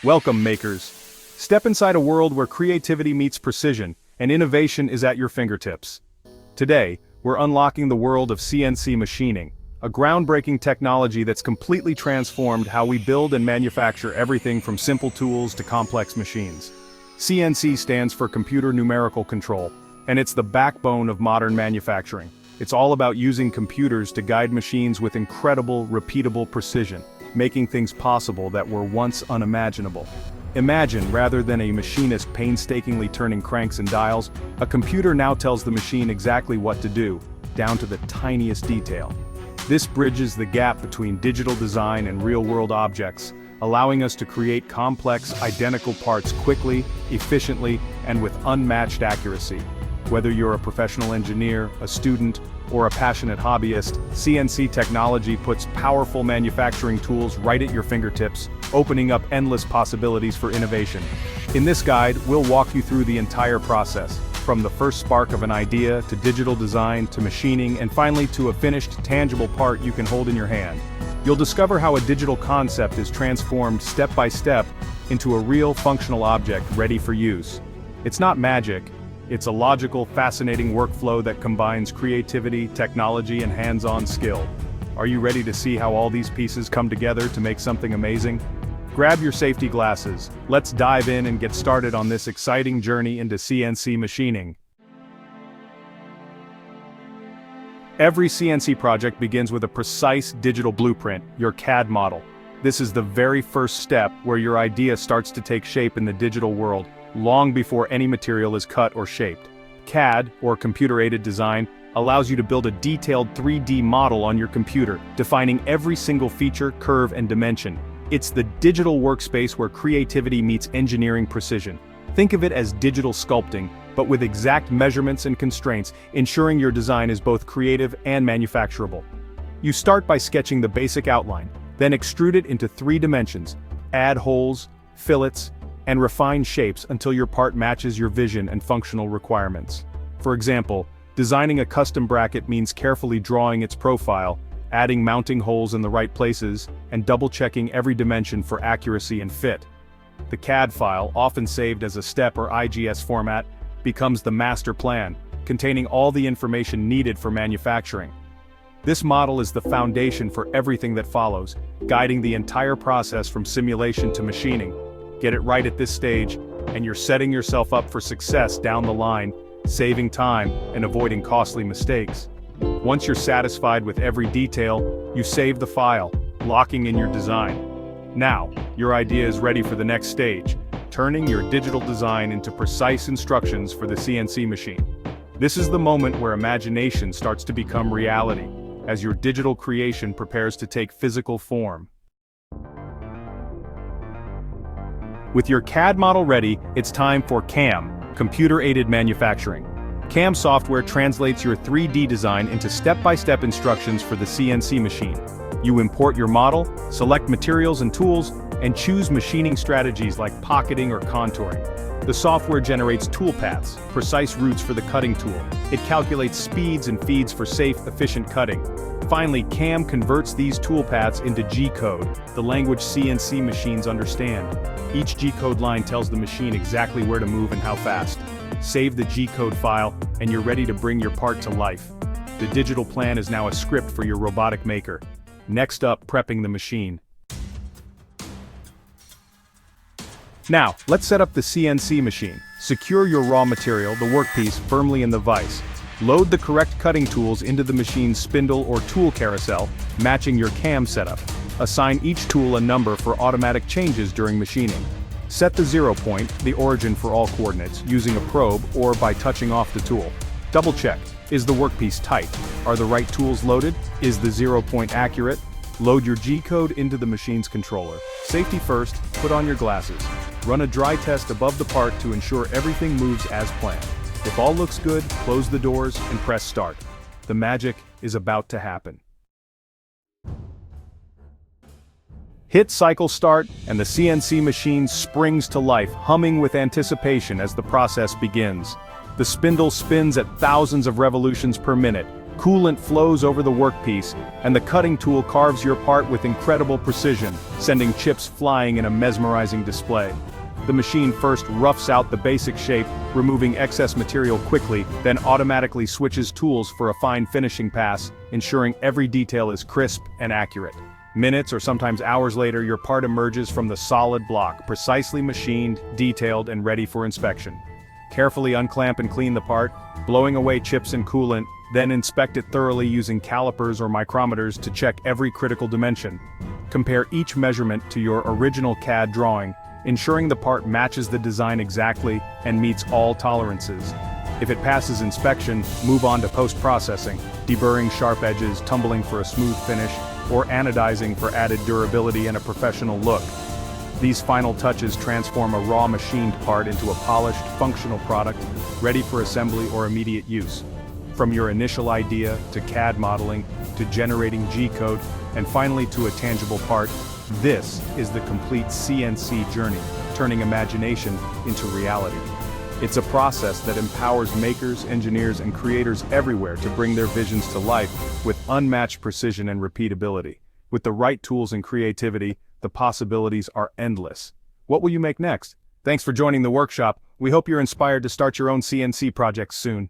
Welcome, makers. Step inside a world where creativity meets precision, and innovation is at your fingertips. Today, we're unlocking the world of CNC machining, a groundbreaking technology that's completely transformed how we build and manufacture everything from simple tools to complex machines. CNC stands for Computer Numerical Control, and it's the backbone of modern manufacturing. It's all about using computers to guide machines with incredible, repeatable precision, making things possible that were once unimaginable. Imagine, rather than a machinist painstakingly turning cranks and dials, a computer now tells the machine exactly what to do, down to the tiniest detail. This bridges the gap between digital design and real-world objects, allowing us to create complex, identical parts quickly, efficiently, and with unmatched accuracy. Whether you're a professional engineer, a student, or a passionate hobbyist, CNC technology puts powerful manufacturing tools right at your fingertips, opening up endless possibilities for innovation. In this guide, we'll walk you through the entire process, from the first spark of an idea to digital design to machining and finally to a finished, tangible part you can hold in your hand. You'll discover how a digital concept is transformed step by step into a real functional object ready for use. It's not magic. It's a logical, fascinating workflow that combines creativity, technology, and hands-on skill. Are you ready to see how all these pieces come together to make something amazing? Grab your safety glasses. Let's dive in and get started on this exciting journey into CNC machining. Every CNC project begins with a precise digital blueprint, your CAD model. This is the very first step where your idea starts to take shape in the digital world, long before any material is cut or shaped. CAD, or computer-aided design, allows you to build a detailed 3D model on your computer, defining every single feature, curve, and dimension. It's the digital workspace where creativity meets engineering precision. Think of it as digital sculpting, but with exact measurements and constraints, ensuring your design is both creative and manufacturable. You start by sketching the basic outline, then extrude it into 3 dimensions, add holes, fillets, and refine shapes until your part matches your vision and functional requirements. For example, designing a custom bracket means carefully drawing its profile, adding mounting holes in the right places, and double-checking every dimension for accuracy and fit. The CAD file, often saved as a STEP or IGS format, becomes the master plan, containing all the information needed for manufacturing. This model is the foundation for everything that follows, guiding the entire process from simulation to machining. Get it right at this stage, and you're setting yourself up for success down the line, saving time and avoiding costly mistakes. Once you're satisfied with every detail, you save the file, locking in your design. Now, your idea is ready for the next stage, turning your digital design into precise instructions for the CNC machine. This is the moment where imagination starts to become reality, as your digital creation prepares to take physical form. With your CAD model ready, it's time for CAM, Computer-Aided Manufacturing. CAM software translates your 3D design into step-by-step instructions for the CNC machine. You import your model, select materials and tools, and choose machining strategies like pocketing or contouring. The software generates toolpaths, precise routes for the cutting tool. It calculates speeds and feeds for safe, efficient cutting. Finally, CAM converts these toolpaths into G-code, the language CNC machines understand. Each G-code line tells the machine exactly where to move and how fast. Save the G-code file, and you're ready to bring your part to life. The digital plan is now a script for your robotic maker. Next up, prepping the machine. Now, let's set up the CNC machine. Secure your raw material, the workpiece, firmly in the vise. Load the correct cutting tools into the machine's spindle or tool carousel, matching your CAM setup. Assign each tool a number for automatic changes during machining. Set the 0 point, the origin for all coordinates, using a probe or by touching off the tool. Double check. Is the workpiece tight? Are the right tools loaded? Is the 0 point accurate? Load your G-code into the machine's controller. Safety first, put on your glasses. Run a dry test above the part to ensure everything moves as planned. If all looks good, close the doors and press start. The magic is about to happen. Hit cycle start, and the CNC machine springs to life, humming with anticipation as the process begins. The spindle spins at thousands of revolutions per minute, Coolant flows over the workpiece, and the cutting tool carves your part with incredible precision, sending chips flying in a mesmerizing display. The machine first roughs out the basic shape, removing excess material quickly, then automatically switches tools for a fine finishing pass, ensuring every detail is crisp and accurate. Minutes or sometimes hours later, your part emerges from the solid block, precisely machined, detailed, and ready for inspection. Carefully unclamp and clean the part, blowing away chips and coolant, then inspect it thoroughly using calipers or micrometers to check every critical dimension. Compare each measurement to your original CAD drawing, ensuring the part matches the design exactly and meets all tolerances. If it passes inspection, move on to post-processing, deburring sharp edges, tumbling for a smooth finish, or anodizing for added durability and a professional look. These final touches transform a raw machined part into a polished, functional product, ready for assembly or immediate use. From your initial idea, to CAD modeling, to generating G-code, and finally to a tangible part, this is the complete CNC journey, turning imagination into reality. It's a process that empowers makers, engineers, and creators everywhere to bring their visions to life with unmatched precision and repeatability. With the right tools and creativity, the possibilities are endless. What will you make next? Thanks for joining the workshop. We hope you're inspired to start your own CNC projects soon.